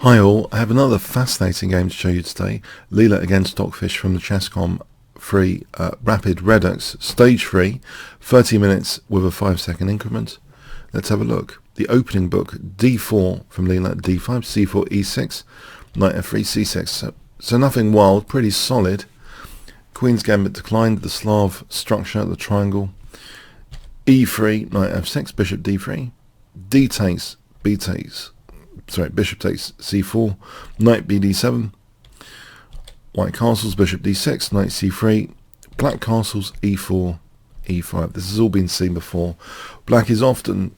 Hi all, I have another fascinating game to show you today. Leela against Stockfish from the Chess.com free Rapid Redux, stage 3, 30 minutes with a 5-second increment. Let's have a look. The opening book, d4 from Leela, d5, c4, e6, knight f3, c6. So nothing wild, pretty solid. Queen's Gambit declined, the Slav structure, the triangle. e3, knight f6, bishop d3, d takes, b takes. Bishop takes c4, knight bd7, white castles, bishop d6, knight c3, black castles, e4, e5. This has all been seen before. Black is often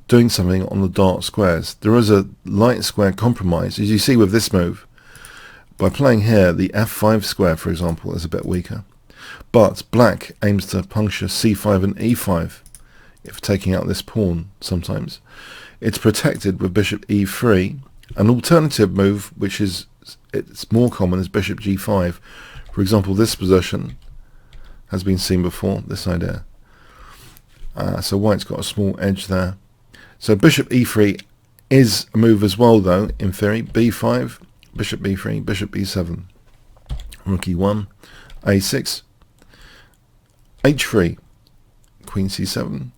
doing something on the dark squares. There is a light square compromise, as you see with this move. By playing here, the f5 square, for example, is a bit weaker. But black aims to puncture c5 and e5, if taking out this pawn sometimes. It's protected with bishop e3. An alternative move, which is it's more common, is bishop g5. For example, this position has been seen before, this idea. So white's got a small edge there. So bishop e3 is a move as well, though, in theory. b5, bishop b3, bishop b7, rook e1, a6, h3, queen c7,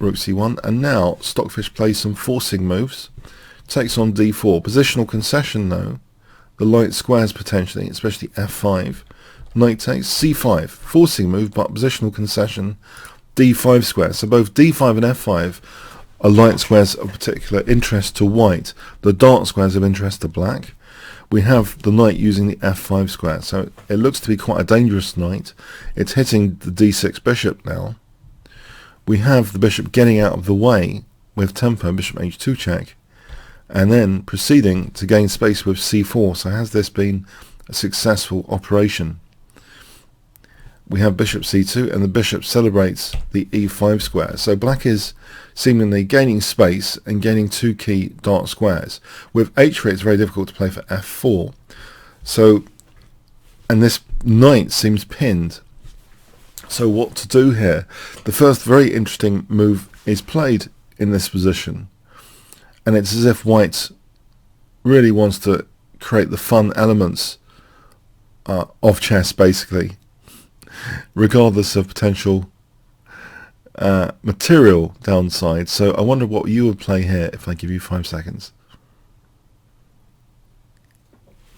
rook c1, and now Stockfish plays some forcing moves, takes on d4. Positional concession though, the light squares potentially, especially f5, knight takes, c5, forcing move but positional concession, d5 square. So both d5 and f5 are light squares of particular interest to white, the dark squares of interest to black. We have the knight using the f5 square, so it looks to be quite a dangerous knight. It's hitting the d6 bishop now. We have the bishop getting out of the way with tempo, bishop h2 check, and then proceeding to gain space with c4. So has this been a successful operation? We have bishop c2, and the bishop celebrates the e5 square. So black is seemingly gaining space and gaining two key dark squares. With h3 it's very difficult to play for f4. So, and this knight seems pinned. So what to do here? The first very interesting move is played in this position, and it's as if white really wants to create the fun elements of chess, basically, regardless of potential material downside. So I wonder what you would play here if I give you 5 seconds.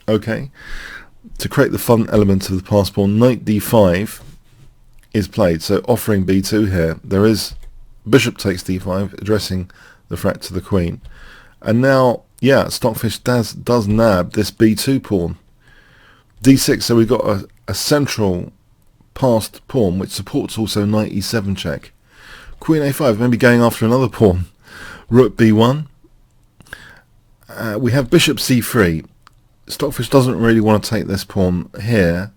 Okay, to create the fun element of the pass pawn, knight d5 is played, so offering b2 here. There is bishop takes d5, addressing the threat to the queen. And now, yeah, Stockfish does nab this b2 pawn. d6, so we've got a central passed pawn, which supports also knight e7 check. Queen a5, maybe going after another pawn. Rook b1. We have bishop c3. Stockfish doesn't really want to take this pawn here,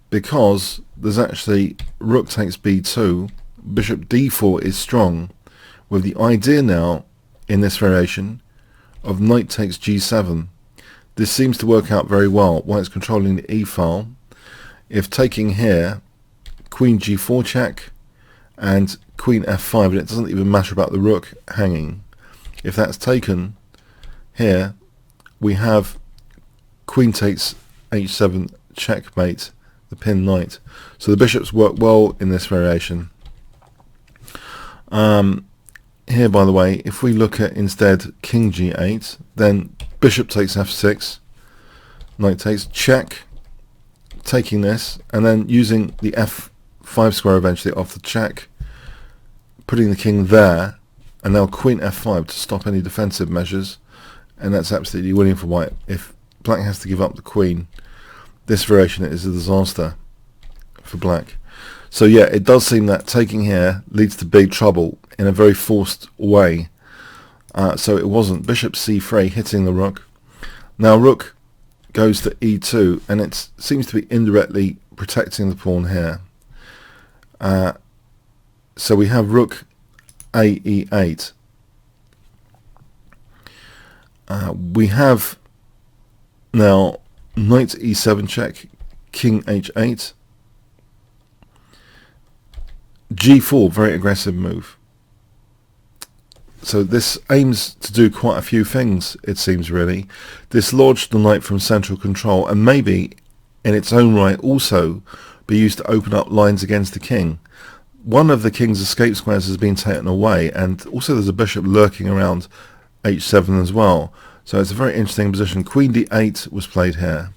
because there's actually rook takes b2, bishop d4 is strong, with the idea now in this variation of knight takes g7. This seems to work out very well. White's controlling the e file. If taking here, queen g4 check and queen f5, and it doesn't even matter about the rook hanging. If that's taken here, we have queen takes h7 checkmate, the pin knight. So the bishops work well in this variation. Here, by the way, if we look at instead king g8, then bishop takes f6, knight takes, check, taking this, and then using the f5 square eventually off the check, putting the king there, and now queen f5 to stop any defensive measures, and that's absolutely winning for white. If black has to give up the queen, this variation is a disaster for black. So yeah, it does seem that taking here leads to big trouble in a very forced way. So it wasn't. Bishop c3 hitting the rook. Now rook goes to e2, and it seems to be indirectly protecting the pawn here. So we have rook a e8. We have now knight e7 check, king h8, g4, very aggressive move. So this aims to do quite a few things, it seems, really. Dislodge the knight from central control, and maybe in its own right also be used to open up lines against the king. One of the king's escape squares has been taken away, and also there's a bishop lurking around h7 as well. So it's a very interesting position. Queen d8 was played here.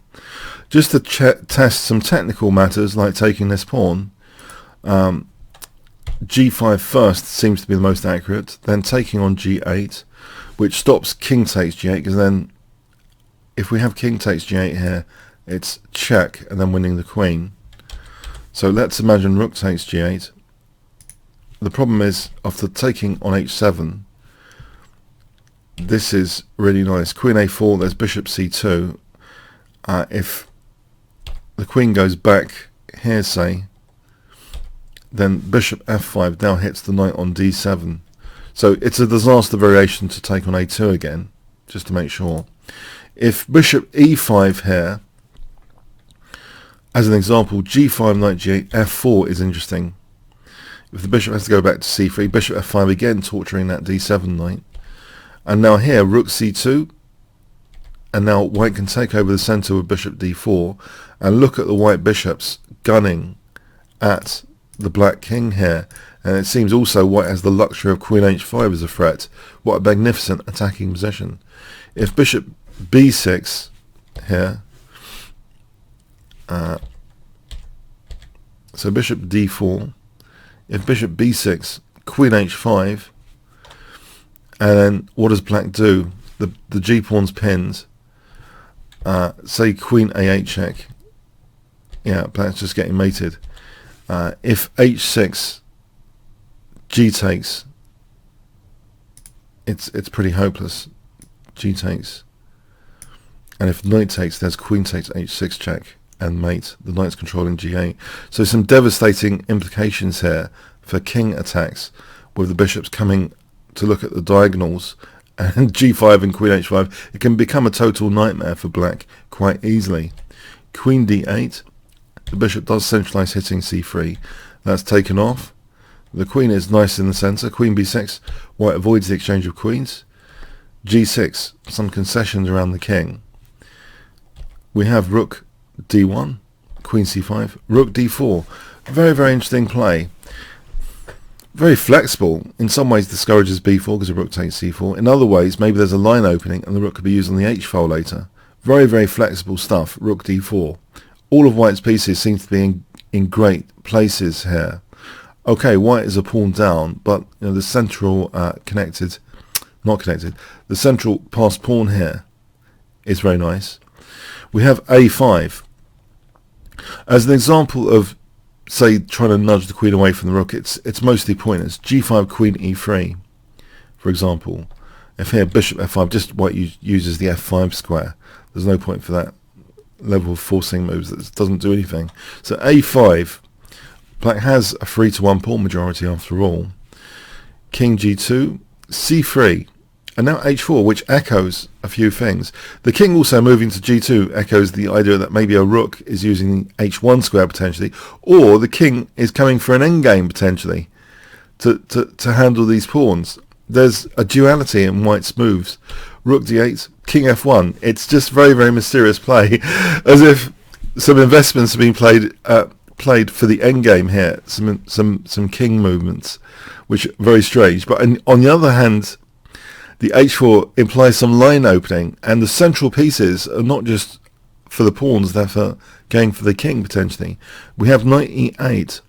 Just to test some technical matters, like taking this pawn, g5 first seems to be the most accurate, then taking on g8, which stops king takes g8, because then if we have king takes g8 here, it's check and then winning the queen. So let's imagine rook takes g8. The problem is, after taking on h7, this is really nice. Queen a4, there's bishop c2. If the queen goes back here, say, then bishop f5 now hits the knight on d7. So it's a disaster variation to take on a2 again, just to make sure. If bishop e5 here, as an example, g5, knight g8, f4 is interesting. If the bishop has to go back to c3, bishop f5 again, torturing that d7 knight. And now here, rook c2, and now white can take over the centre with bishop d4, and look at the white bishops gunning at the black king here. And it seems also white has the luxury of queen h5 as a threat. What a magnificent attacking position. If bishop b6 here, so bishop d4, if bishop b6, queen h5, and then what does black do? The g-pawn's pinned. Say queen a8 check. Yeah, black's just getting mated. If h6, g takes, it's pretty hopeless. G takes. And if knight takes, there's queen takes h6 check and mate. The knight's controlling g8. So some devastating implications here for king attacks, with the bishops coming to look at the diagonals, and g5 and queen h5. It can become a total nightmare for black quite easily. Queen d8. The bishop does centralize hitting c3. That's taken off. The queen is nice in the center. Queen b6. White avoids the exchange of queens. g6. Some concessions around the king. We have rook d1. Queen c5. Rook d4. Very, very interesting play. Very flexible. In some ways discourages b4 because the rook takes c4. In other ways, maybe there's a line opening and the rook could be used on the h-file later. Very, very flexible stuff. Rook d4. All of white's pieces seem to be in great places here. Okay, white is a pawn down, but you know, the central the central passed pawn here is very nice. We have a5. As an example of, say, trying to nudge the queen away from the rook, it's mostly pointless. g5, queen e3, for example. If here bishop f5, just white uses the f5 square. There's no point for that level of forcing moves. That doesn't do anything. So a5, black has a 3-to-1 pawn majority after all. King g2, c3, and now h4, which echoes a few things. The king also moving to g2 echoes the idea that maybe a rook is using the h1 square potentially, or the king is coming for an endgame potentially to handle these pawns. There's a duality in white's moves. Rook d8, king f1. It's just very, very mysterious play, as if some investments have been played for the endgame here. Some king movements, which are very strange. But on the other hand, the h4 implies some line opening, and the central pieces are not just for the pawns, they're for going for the king potentially. We have knight e8.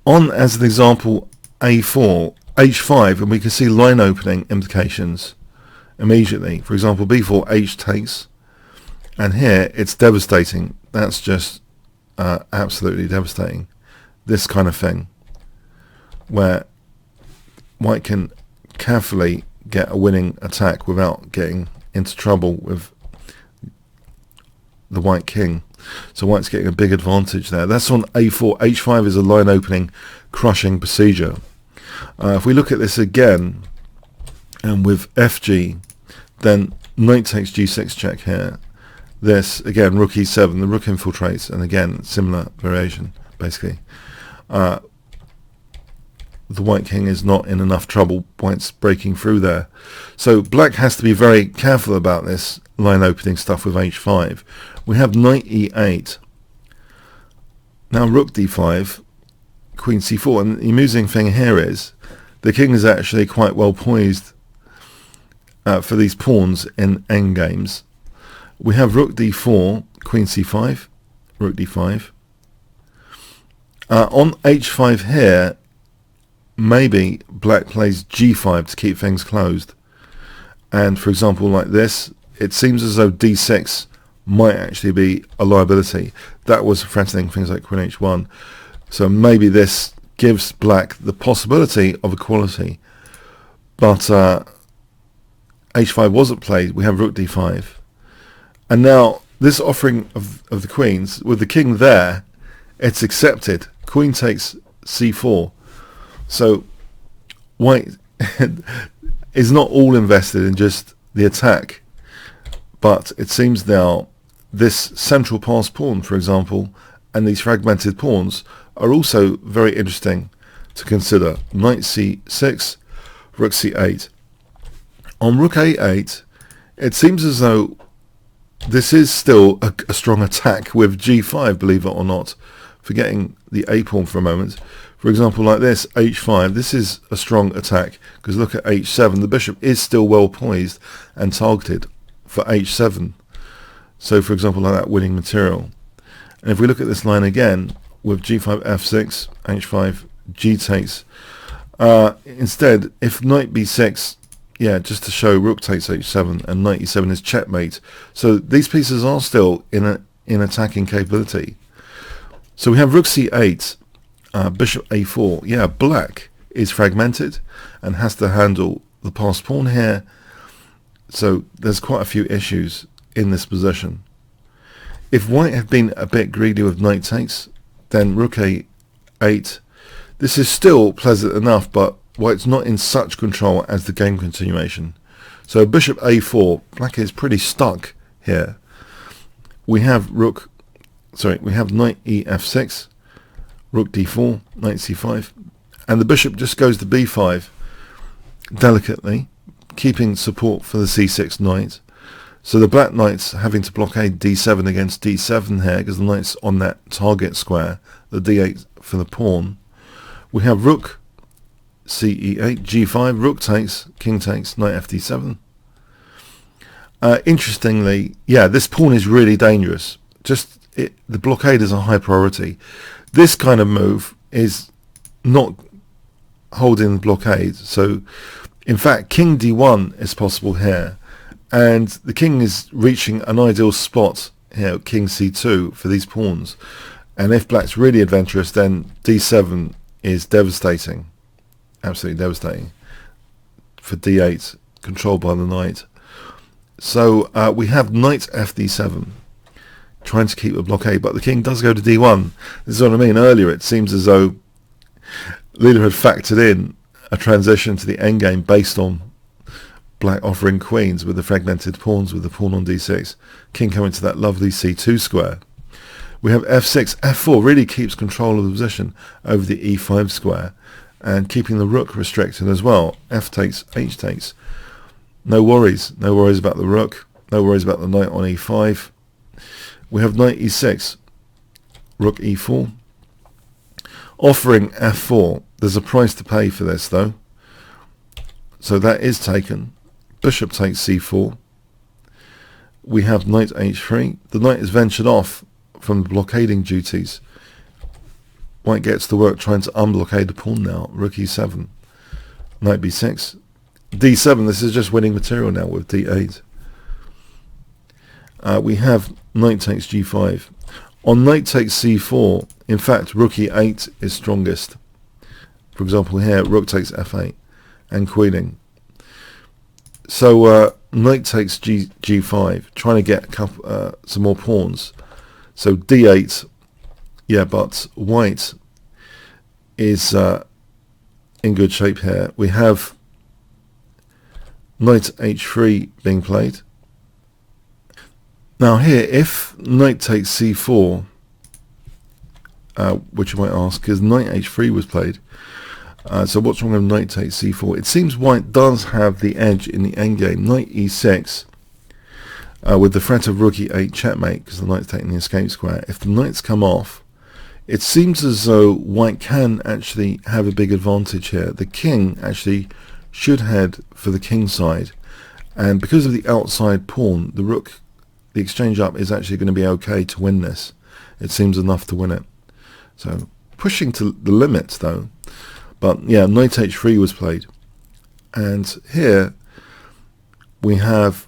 On, as an example, a4, h5, and we can see line opening implications immediately. For example, b4, h takes, and here it's devastating. That's just absolutely devastating. This kind of thing, where white can carefully get a winning attack without getting into trouble with the white king. So white's getting a big advantage there. That's on a4. h5 is a line opening crushing procedure. If we look at this again, and with fg, then knight takes g6 check here. This, again, rook e7, the rook infiltrates, and again, similar variation, basically. the white king is not in enough trouble. White's breaking through there. So black has to be very careful about this line opening stuff with h5. We have knight e8. Now rook d5, queen c4. And the amusing thing here is the king is actually quite well poised for these pawns in endgames. We have rook d4, queen c5, rook d5. On h5 here, maybe black plays g5 to keep things closed. And for example, like this, it seems as though d6 might actually be a liability. That was threatening things like queen h1. So maybe this gives black the possibility of equality. But h5 wasn't played. We have rook d5. And now this offering of the queens, with the king there, it's accepted. Queen takes c4. So white is not all invested in just the attack, but it seems now this central pass pawn, for example, and these fragmented pawns are also very interesting to consider. Knight c6, rook c8. On rook a8, it seems as though this is still a strong attack with g5, believe it or not. Forgetting the a pawn for a moment. For example, like this, h5, this is a strong attack, because look at h7, the bishop is still well poised and targeted for h7. So for example, like that, winning material. And if we look at this line again, with g5, f6, h5, g takes, instead, if knight b6, yeah, just to show rook takes h7, and knight e7 is checkmate. So these pieces are still in attacking capability. So we have rook c8, bishop a4. Yeah, black is fragmented and has to handle the passed pawn here. So there's quite a few issues in this position. If white had been a bit greedy with knight takes, then rook a8. This is still pleasant enough, but white's not in such control as the game continuation. So bishop a4, black is pretty stuck here. We have knight ef6, rook d4, knight c5, and the bishop just goes to b5 delicately, keeping support for the c6 knight. So the black knight's having to blockade d7 against d7 here, because the knight's on that target square, the d8 for the pawn. We have rook ce8, g5, rook takes, king takes, knight fd7. Interestingly, yeah, this pawn is really dangerous. The blockade is a high priority. This kind of move is not holding the blockade. So, in fact, king d1 is possible here. And the king is reaching an ideal spot here, king c2, for these pawns. And if black's really adventurous, then d7 is devastating. Absolutely devastating. For d8, controlled by the knight. So we have knight fd7, trying to keep a blockade, but the king does go to d1. This is what I mean. Earlier it seems as though Leela had factored in a transition to the endgame based on black offering queens with the fragmented pawns, with the pawn on d6, king coming to that lovely c2 square. We have f6, f4 really keeps control of the position over the e5 square, and keeping the rook restricted as well. F takes, h takes. No worries about the rook, no worries about the knight on e5. We have knight e6, rook e4, offering f4. There's a price to pay for this though, so that is taken. Bishop takes c4. We have knight h3. The knight is ventured off from the blockading duties. White gets to work trying to unblockade the pawn now. Rook e7, knight b6, d7. This is just winning material now with d8. We have knight takes g5. On knight takes c4, in fact, rook e8 is strongest. For example, here, rook takes f8 and queening. So knight takes g5, trying to get some more pawns. So d8, yeah, but white is in good shape here. We have knight h3 being played. Now here, if knight takes c4, which you might ask, because knight h3 was played, So what's wrong with knight takes c4? It seems white does have the edge in the endgame. Knight e6 with the threat of rook e8 checkmate because the knight's taking the escape square. If the knights come off, it seems as though white can actually have a big advantage here. The king actually should head for the king side, and because of the outside pawn, the rook, the exchange up is actually going to be okay to win this. It seems enough to win it. So pushing to the limits though. But yeah, knight h3 was played, and here we have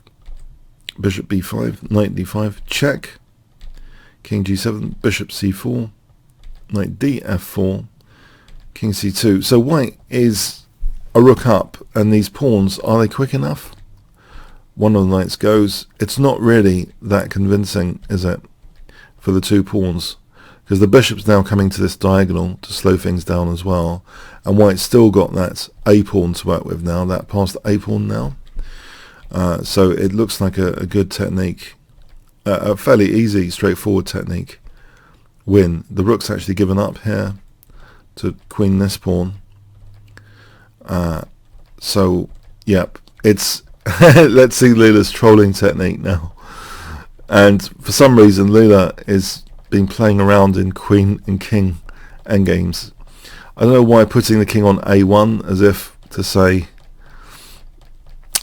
bishop b5, knight d5, check, king g7, bishop c4, knight d f4, king c2. So white is a rook up, and these pawns, are they quick enough? One of the knights goes. It's not really that convincing, is it, for the two pawns? Because the bishop's now coming to this diagonal to slow things down as well, and white's still got that a pawn to work with now, that passed a pawn now. So it looks like a good technique, a fairly easy, straightforward technique. Win. The rook's actually given up here to queen this pawn. So yep, it's let's see Leela's trolling technique now. And for some reason Leela is been playing around in queen and king endgames. I don't know why putting the king on a1 as if to say,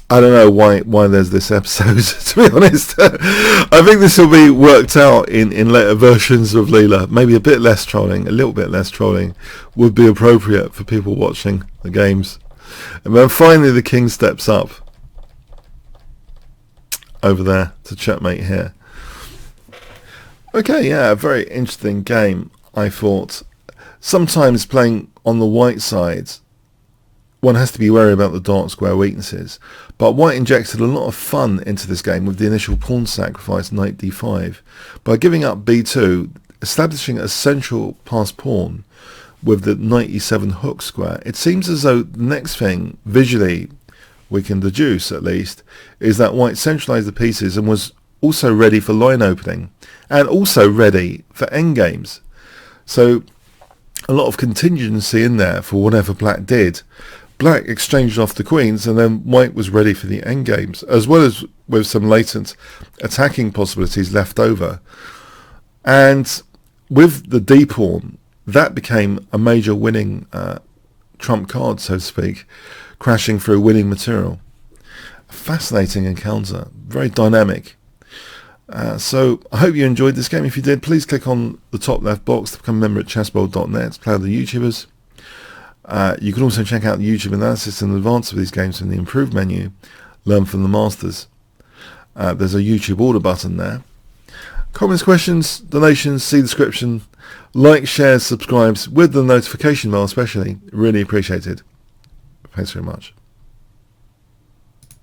I don't know why there's this episode, to be honest. I think this will be worked out in later versions of Leela. Maybe a bit less trolling, a little bit less trolling would be appropriate for people watching the games. And then finally the king steps up over there to checkmate here. Okay, yeah, a very interesting game, I thought. Sometimes playing on the white side, one has to be wary about the dark square weaknesses, but white injected a lot of fun into this game with the initial pawn sacrifice, knight d5. By giving up b2, establishing a central passed pawn with the knight e7 hook square, it seems as though the next thing, visually, we can deduce at least, is that white centralized the pieces and was also ready for line opening, and also ready for endgames. So a lot of contingency in there for whatever black did. Black exchanged off the queens, and then white was ready for the endgames, as well as with some latent attacking possibilities left over. And with the d pawn, that became a major winning trump card, so to speak, crashing through winning material. A fascinating encounter, very dynamic. So I hope you enjoyed this game. If you did, please click on the top left box to become a member at chessbowl.net, play with the YouTubers. You can also check out the YouTube analysis in advance of these games from the improved menu, learn from the masters. There's a YouTube order button there. Comments, questions, donations, see the description. Like, shares, subscribes with the notification bell especially. Really appreciated. Thanks very much.